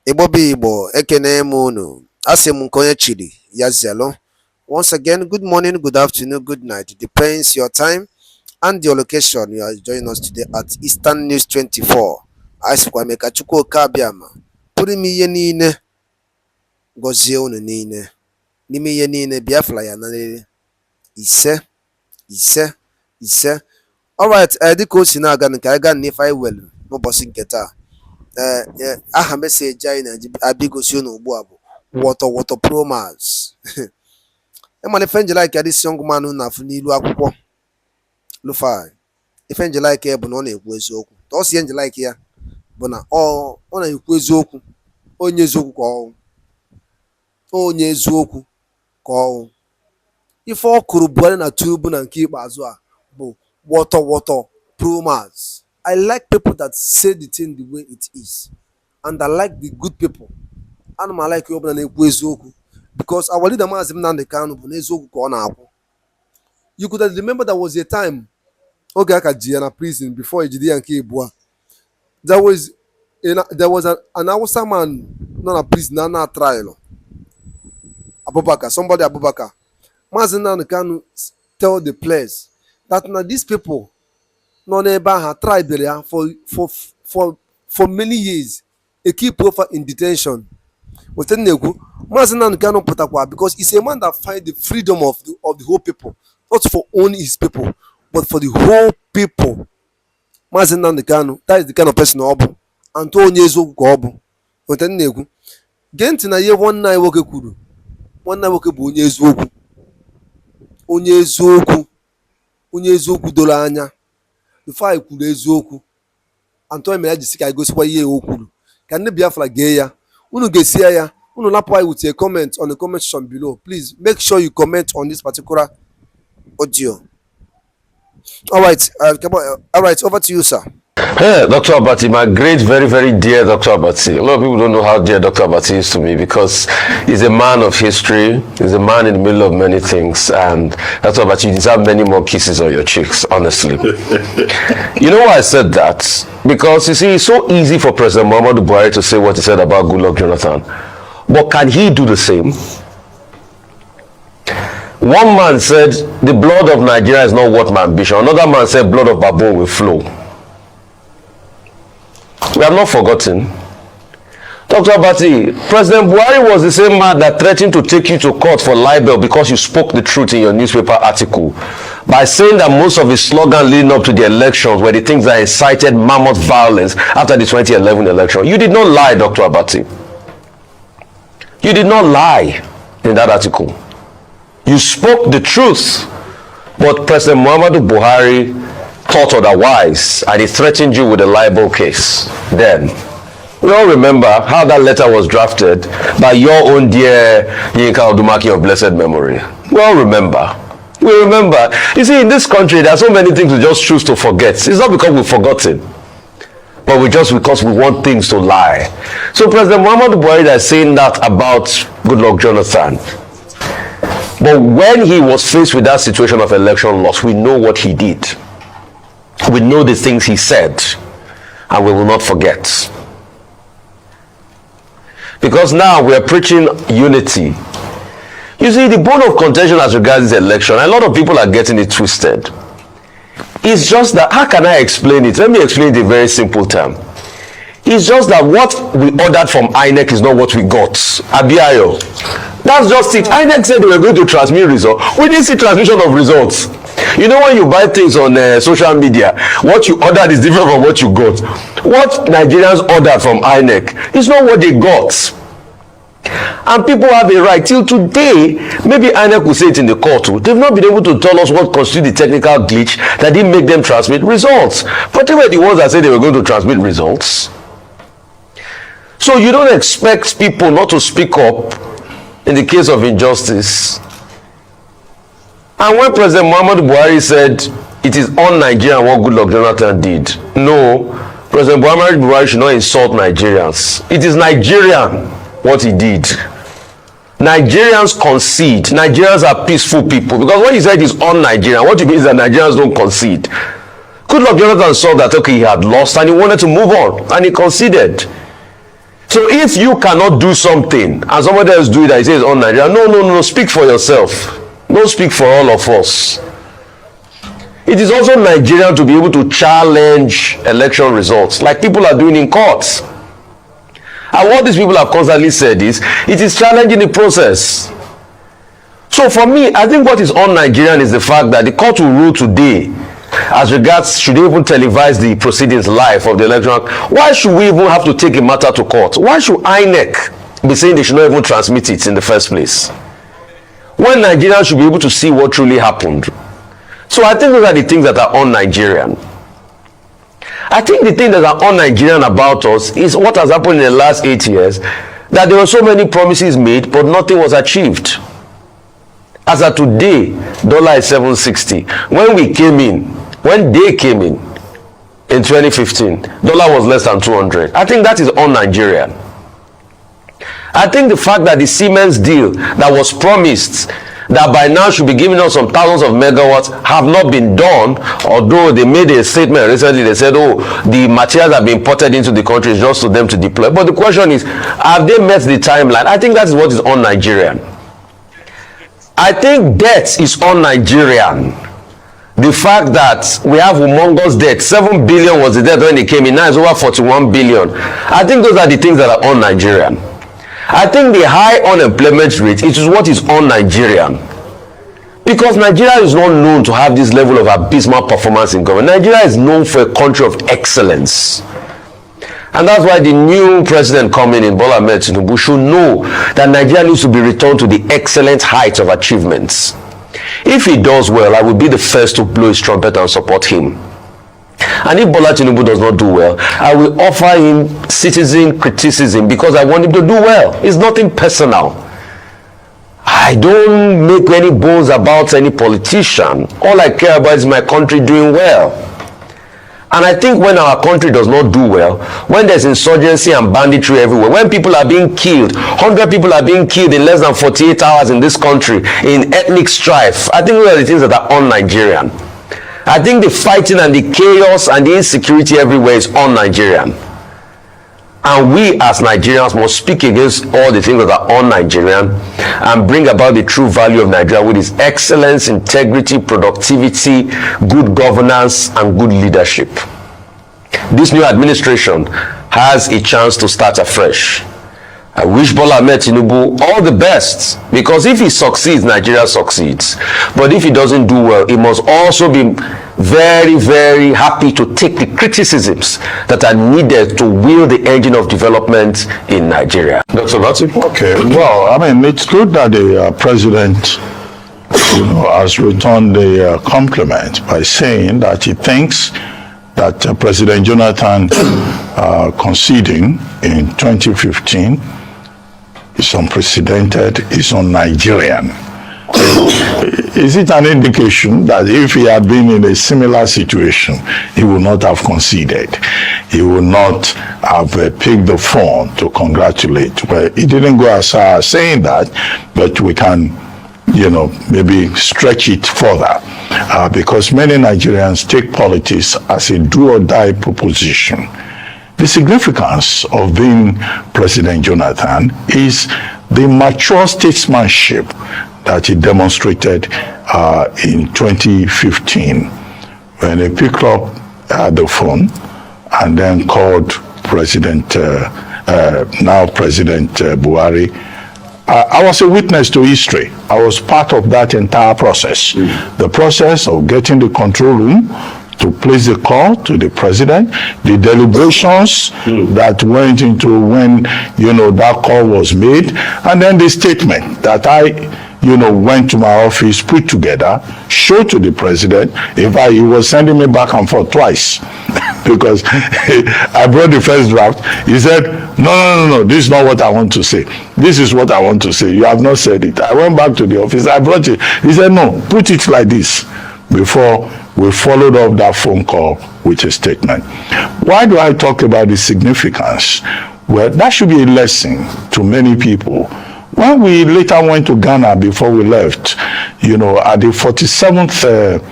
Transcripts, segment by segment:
Igbo ekene munu. Asim konye chili yazialo. Once again, good morning, good afternoon, good night. It depends your time and your location. You are joining us today at Eastern News 24. Asikwa meka chuko kabiama. Puri mi ye niine. Gozie unu niine. Nimi ye niine BIAFRA ya nalele. Ise. Alright, diko si na aga nke aga n'ife anyị welu n'ụbọchị nke taa. Aha meseji anyị na-abigosi unu ugbu a bụ Water Promas. Emana ife nje like this young man na-afụ n'ilu akwụkwọ Rufai. Ife nje like bụ na ọ na-ekwu eziokwu. Tọọsị nje like ya bụ na ọ na-ekwu eziokwu. Onye eziokwu ka ọ. Onye eziokwu ka ọ. Ife ọ kụrụ Buhari na Tinubu na nke ikpeazụ a bụ Water Promas. I like people that say the thing the way it is, and I like the good people. And I like you because our leader Mazi Nnamdi Kanu bụ n'eziokwu ka ọ na-akwụ. You could remember there was a time oge aka ji ya na prison before ejide ya nke Ibua. There was an Hausa man nọ na prison na trial. Somebody Abubakar. Mazi Nnamdi Kanu tell the players that now these people no neighbor tried there for many years. A key profile in detention. Because he's a man that finds the freedom of the whole people, not for only his people, but for the whole people. That is the kind of person Obu. Antonio Yezo Gobu. Genti na ye one night woke kuru. One night woke bu onye eziokwu doro anya. Rufai kwuru eziokwu. Antonio mere jisika igosikwa ihe o kwuru. Ka ndị BIAFRA gee ya. Unu gesia ya. Unu lapụ with a comment on the comment section below. Please make sure you comment on this particular audio. All right, over to you, sir. Hey, Dr. Abbati, my great, very, very dear Dr. Abbati. A lot of people don't know how dear Dr. Abbati is to me because he's a man of history. He's a man in the middle of many things. And Dr. Abbati, you deserve many more kisses on your cheeks, honestly. You know why I said that? Because, you see, it's so easy for President Muhammadu Buhari to say what he said about Goodluck Jonathan. But can he do the same? One man said, the blood of Nigeria is not worth my ambition. Another man said, blood of baboon will flow. We have not forgotten. Dr. Abbati, President Buhari was the same man that threatened to take you to court for libel because you spoke the truth in your newspaper article by saying that most of his slogans leading up to the elections were the things that incited mammoth violence after the 2011 election. You did not lie, Dr. Abbati. You did not lie in that article. You spoke the truth, but President Muhammadu Buhari thought otherwise, and he threatened you with a libel case. Then, we all remember how that letter was drafted by your own dear Yinka Odumaki of blessed memory. We all remember. We remember. You see, in this country, there are so many things we just choose to forget. It's not because we've forgotten, but because we want things to lie. So President Muhammadu Buhari is saying that about Goodluck Jonathan. But when he was faced with that situation of election loss, we know what he did. We know the things he said, and we will not forget. Because now we are preaching unity. You see, the bone of contention as regards this election, a lot of people are getting it twisted. It's just that, how can I explain it? Let me explain it in a very simple term. It's just that what we ordered from INEC is not what we got. Abiayo. That's just it. INEC said they were going to transmit results. We didn't see transmission of results. You know, when you buy things on social media, what you ordered is different from what you got. What Nigerians ordered from INEC is not what they got. And people have a right. Till today, maybe INEC will say it in the court too. They've not been able to tell us what constitutes the technical glitch that didn't make them transmit results. But they were the ones that said they were going to transmit results. So you don't expect people not to speak up in the case of injustice. And when President Muhammadu Buhari said it is un-Nigerian what Goodluck Jonathan did, no, President Muhammadu Buhari should not insult Nigerians. It is Nigerian what he did. Nigerians concede. Nigerians are peaceful people. Because when he said it's un-Nigerian, what he means is that Nigerians don't concede. Goodluck Jonathan saw that, okay, he had lost and he wanted to move on, and he conceded. So if you cannot do something and somebody else do it and says on Nigeria, no, speak for yourself. Don't speak for all of us. It is also Nigerian to be able to challenge election results like people are doing in courts. And what these people have constantly said is, it is challenging the process. So for me, I think what is un-Nigerian is the fact that the court will rule today as regards should they even televise the proceedings live of the election. Why should we even have to take a matter to court? Why should INEC be saying they should not even transmit it in the first place, when Nigerians should be able to see what truly happened? So I think those are the things that are un-Nigerian. I think the thing that are un-Nigerian about us is what has happened in the last 8 years, that there were so many promises made but nothing was achieved. As of today, dollar is 760. When they came in 2015, dollar was less than 200. I think that is un-Nigerian. I think the fact that the Siemens deal that was promised that by now should be giving us some thousands of megawatts have not been done, although they made a statement recently. They said, oh, the materials have been imported into the country just for them to deploy. But the question is, have they met the timeline? I think that is what is un-Nigerian. I think debt is un-Nigerian. The fact that we have humongous debt, 7 billion was the debt when it came in, now it's over 41 billion. I think those are the things that are un-Nigerian. I think the high unemployment rate, it is what is un-Nigerian. Because Nigeria is not known to have this level of abysmal performance in government. Nigeria is known for a country of excellence. And that's why the new president coming in, Bola Ahmed Tinubu, should know that Nigeria needs to be returned to the excellent heights of achievements. If he does well, I will be the first to blow his trumpet and support him. And if Bola Tinubu does not do well, I will offer him citizen criticism because I want him to do well. It's nothing personal. I don't make any bones about any politician. All I care about is my country doing well. And I think when our country does not do well, when there's insurgency and banditry everywhere, when people are being killed, 100 people are being killed in less than 48 hours in this country in ethnic strife, I think those are the things that are un-Nigerian. I think the fighting and the chaos and the insecurity everywhere is un-Nigerian. And we as Nigerians must speak against all the things that are un-Nigerian and bring about the true value of Nigeria, with its excellence, integrity, productivity, good governance, and good leadership. This new administration has a chance to start afresh. I wish Bola Ahmed Tinubu all the best, because if he succeeds, Nigeria succeeds. But if he doesn't do well, he must also be very, very happy to take the criticisms that are needed to wheel the engine of development in Nigeria. Dr. Abbati? Okay, well, I mean, it's good that the president, has returned the compliment by saying that he thinks that President Jonathan conceding in 2015 is unprecedented, is un-Nigerian. Is it an indication that if he had been in a similar situation, he would not have conceded? He would not have picked the phone to congratulate? Well, he didn't go as far as saying that, but we can, maybe stretch it further, because many Nigerians take politics as a do-or-die proposition. The significance of being President Jonathan is the mature statesmanship that he demonstrated in 2015 when he picked up the phone and then called now President Buhari. I was a witness to history. I was part of that entire process. The process of getting the control room to place the call to the president, the deliberations that went into when, that call was made, and then the statement that I, went to my office, put together, showed to the president. In fact, he was sending me back and forth twice because I brought the first draft. He said, no, this is not what I want to say. This is what I want to say. You have not said it. I went back to the office. I brought it. He said, no, put it like this, before we followed up that phone call with a statement. Why do I talk about the significance? Well, that should be a lesson to many people. When we later went to Ghana before we left, at the 47th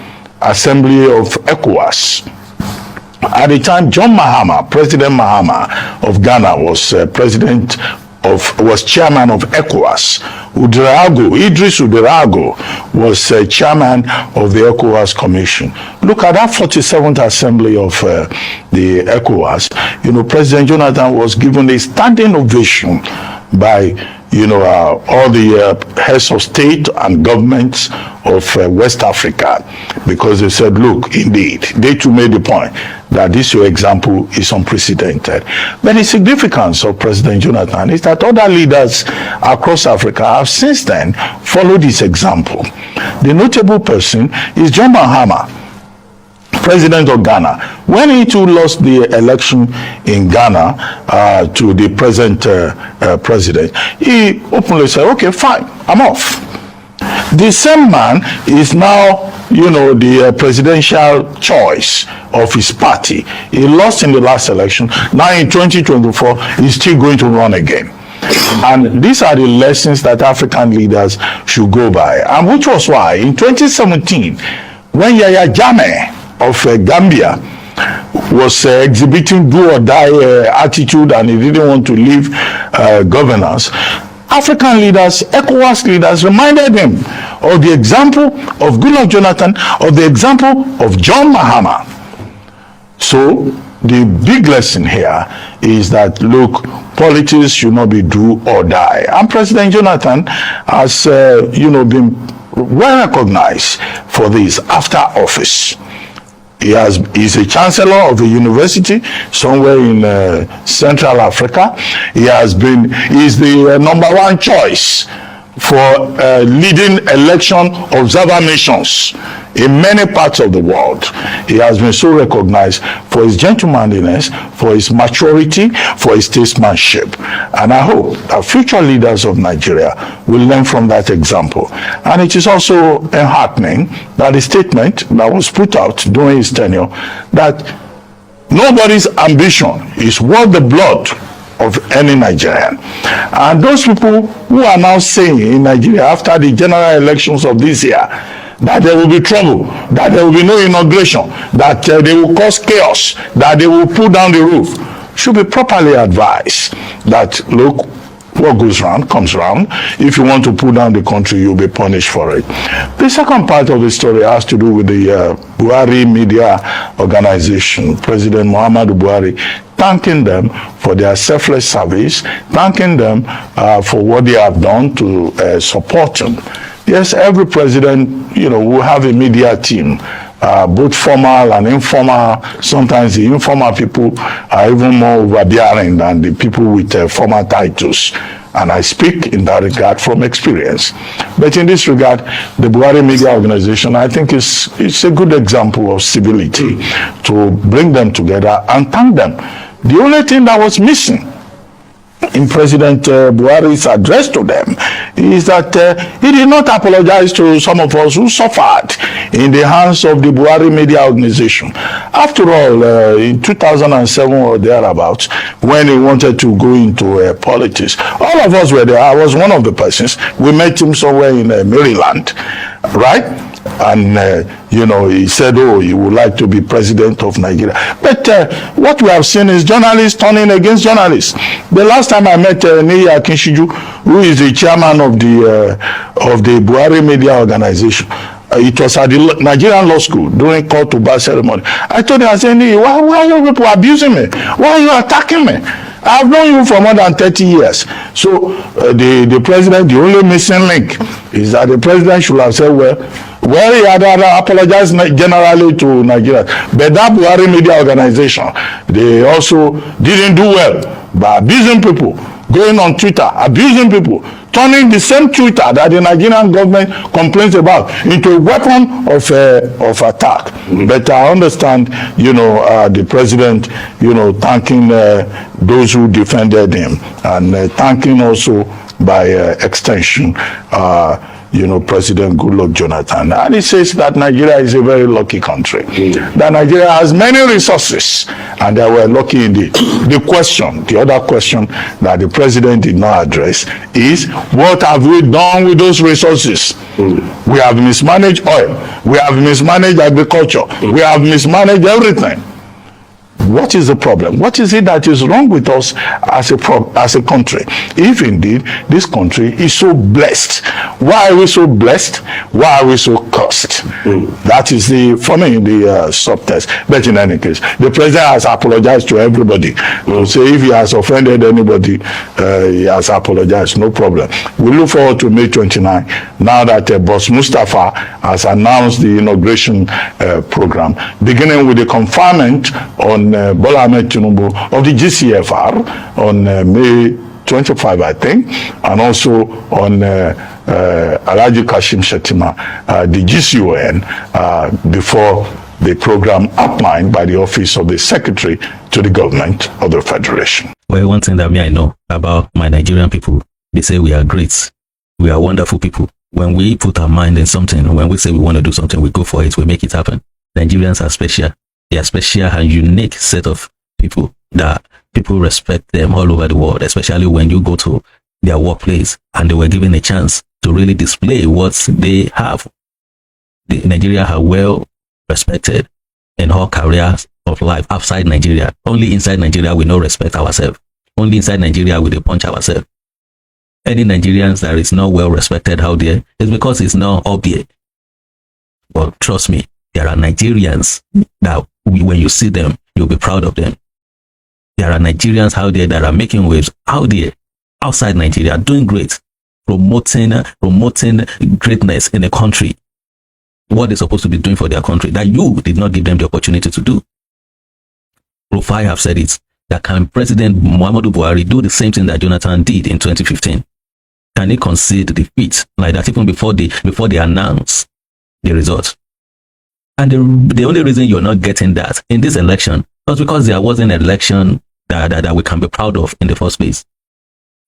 Assembly of ECOWAS, At the time, President Mahama of Ghana was chairman of ECOWAS. Idris Udirago was chairman of the ECOWAS Commission. Look at that 47th Assembly of the ECOWAS. President Jonathan was given a standing ovation by all the heads of state and governments of West Africa, because they said, look, indeed, they too made the point that this your example is unprecedented. But the significance of President Jonathan is that other leaders across Africa have since then followed his example. The notable person is John Mahama, President of Ghana. When he too lost the election in Ghana to the present president, he openly said, okay, fine, I'm off. The same man is now, the presidential choice of his party. He lost in the last election. Now in 2024, he's still going to run again. And these are the lessons that African leaders should go by. And which was why in 2017, when Yahya Jammeh of Gambia was exhibiting do or die attitude, and he didn't want to leave governance, African leaders, ECOWAS leaders reminded him of the example of Goodluck Jonathan, of the example of John Mahama. So the big lesson here is that, look, politics should not be do or die. And President Jonathan has, been well recognized for this after office. He's a chancellor of a university somewhere in Central Africa. He's the number one choice for leading election observer missions in many parts of the world. He has been so recognized for his gentlemanliness, for his maturity, for his statesmanship. And I hope that future leaders of Nigeria will learn from that example. And it is also enheartening that the statement that was put out during his tenure, that nobody's ambition is worth the blood of any Nigerian. And those people who are now saying in Nigeria after the general elections of this year that there will be trouble, that there will be no inauguration, that they will cause chaos, that they will pull down the roof, should be properly advised that, look, what goes round comes round. If you want to pull down the country, you'll be punished for it. The second part of the story has to do with the Buhari Media Organization, President Muhammadu Buhari, thanking them for their selfless service, thanking them for what they have done to support him. Yes, every president, will have a media team, both formal and informal. Sometimes the informal people are even more overbearing than the people with formal titles. And I speak in that regard from experience. But in this regard, the Buhari Media Organization, I think it's a good example of civility to bring them together and thank them. The only thing that was missing in President Buhari's address to them is that he did not apologize to some of us who suffered in the hands of the Buhari Media Organization. After all, in 2007 or thereabouts, when he wanted to go into politics, all of us were there. I was one of the persons. We met him somewhere in Maryland, right? And, he said, oh, he would like to be president of Nigeria. But what we have seen is journalists turning against journalists. The last time I met Niyi Akinshiju, who is the chairman of the Buhari Media Organization, it was at the Nigerian Law School during call to bar ceremony. I told him, I said, Niyi, why are you people abusing me? Why are you attacking me? I've known you for more than 30 years. So the president, the only missing link is that the president should have said, well, he had apologized generally to Nigeria. But that Buhari Media Organization, they also didn't do well by abusing people, going on Twitter, abusing people, turning the same Twitter that the Nigerian government complains about into a weapon of attack. But I understand, the president, thanking those who defended him, and thanking also by extension, President Goodluck Jonathan. And he says that Nigeria is a very lucky country, that Nigeria has many resources, and they were lucky indeed. The other question that the president did not address is, what have we done with those resources? We have mismanaged oil, we have mismanaged agriculture, we have mismanaged everything. What is the problem? What is it that is wrong with us as a country? If indeed this country is so blessed, why are we so blessed? Why are we so cursed? That is for me, the subtext. But in any case, the president has apologized to everybody. So if he has offended anybody, he has apologized. No problem. We look forward to May 29. Now that Boss Mustafa has announced the inauguration program, beginning with the conferment on Bola Ahmed Tinubu of the GCFR on May 25, I think, and also on Alhaji Kashim Shettima, the GCON, before the program outlined by the Office of the Secretary to the Government of the Federation. Well, one thing that I know about my Nigerian people, they say we are great. We are wonderful people. When we put our mind in something, when we say we want to do something, we go for it, we make it happen. Nigerians are special. They are special and unique set of people that people respect them all over the world, especially when you go to their workplace and they were given a chance to really display what they have. Nigeria are well respected in all careers of life outside Nigeria. Only inside Nigeria we no respect ourselves. Only inside Nigeria we dey punch ourselves. Any Nigerians that is not well respected out there is because it's not up there. But trust me, there are Nigerians that when you see them, you'll be proud of them. There are Nigerians out there that are making waves out there, outside Nigeria, doing great, promoting greatness in the country. What they're supposed to be doing for their country that you did not give them the opportunity to do. Rufai have said it, that can President Muhammadu Buhari do the same thing that Jonathan did in 2015? Can he concede defeat like that even before they announce the result? And the only reason you're not getting that in this election was because there wasn't an election that we can be proud of in the first place.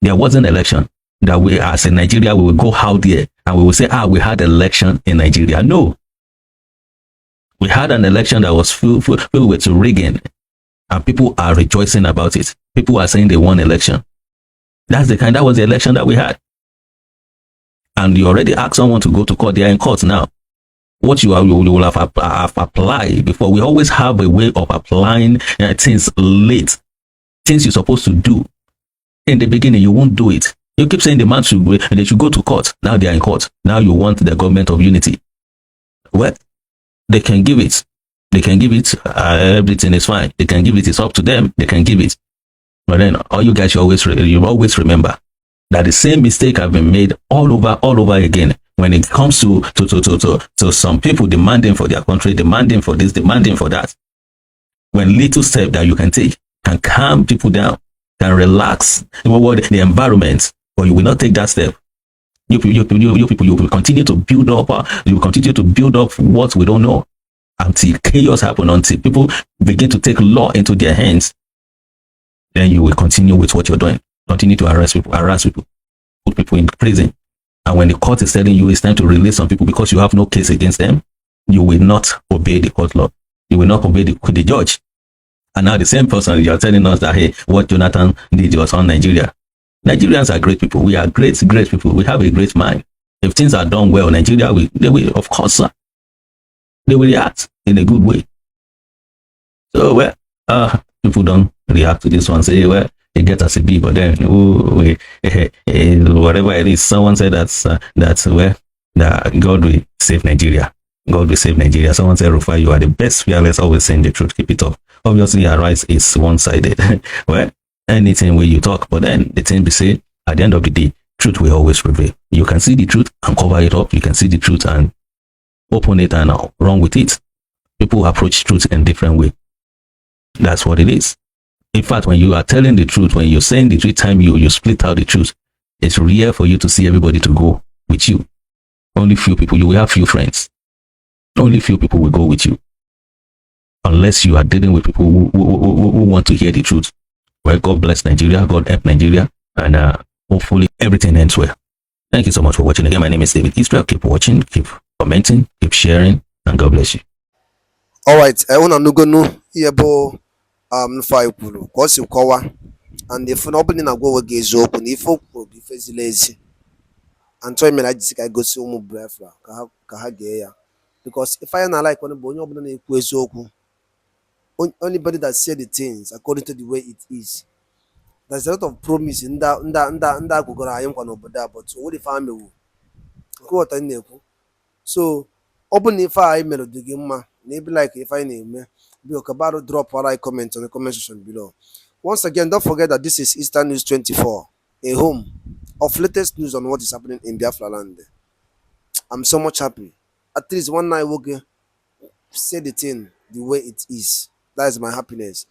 There wasn't an election that we as in Nigeria we will go out there and we will say, we had an election in Nigeria. No. We had an election that was filled with rigging, and people are rejoicing about it. People are saying they won election. That was the election that we had. And you already asked someone to go to court. They are in court now. What you will have applied before. We always have a way of applying things late. Things you're supposed to do in the beginning, you won't do it. You keep saying they should go to court. Now they are in court. Now you want the government of unity. Well, they can give it. They can give it. Everything is fine. They can give it. It's up to them. They can give it. But then all you guys you always remember that the same mistake have been made all over again when it comes to some people demanding for their country, demanding for this, demanding for that. When little step that you can take can calm people down, can relax the environment, but you will not take that step. You people, you will continue to build up. You will continue to build up what we don't know until chaos happens, until people begin to take law into their hands. Then you will continue with what you're doing. Continue to harass people, put people in prison. And when the court is telling you it's time to release some people because you have no case against them, you will not obey the court law. You will not obey the judge. And now the same person you're telling us that, hey, what Jonathan did was on Nigeria. Nigerians are great people. We are great people. We have a great mind. If things are done well, Nigeria they will, of course, sir, they will react in a good way. So, people don't react to this one. Say, they get us a B, but then whatever it is, someone said that God will save Nigeria. God will save Nigeria. Someone said, Rufai, you are the best fearless, always saying the truth, keep it up. Obviously, your right is one-sided. Well, anything where you talk, but then the thing we say, at the end of the day, truth will always prevail. You can see the truth and cover it up. You can see the truth and open it and run with it. People approach truth in different way. That's what it is. In fact, when you are telling the truth, when you're saying the truth, time you split out the truth, it's rare for you to see everybody to go with you. Only few people, you will have few friends. Only few people will go with you. Unless you are dealing with people who want to hear the truth. Well, God bless Nigeria, God help Nigeria, and hopefully everything ends well. Thank you so much for watching. Again, my name is David Israel. Keep watching, keep commenting, keep sharing, and God bless you. Alright, Rufai kwuru ka o si kọwa and ifu na ọ bụrụ na agwa oge eziokwu na ife okwu bụ ife ziri ezi antọ mere ajisi ka gosi ụmụ BIAFRA ka ha gee ya because ife anyị na-ala ikwe bụ onye ọbụla na-ekwu eziokwu Anybody that say the things according to the way it is. There's a lot of promise in that gugara I am one over there, but what if I'm a what I know? So open if I melody game, maybe like if I name me, be about drop what I comment on the comment section below. Once again, don't forget that this is Eastern News 24, a home of latest news on what is happening in Biafra land. I'm so much happy. At least one night we'll say the thing the way it is. That is my happiness.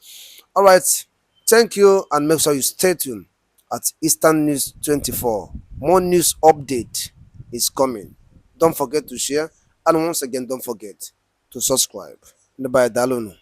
All right. Thank you, and make sure you stay tuned at Eastern News 24. More news update is coming. Don't forget to share, and once again, don't forget to subscribe. Bye, Dalonu.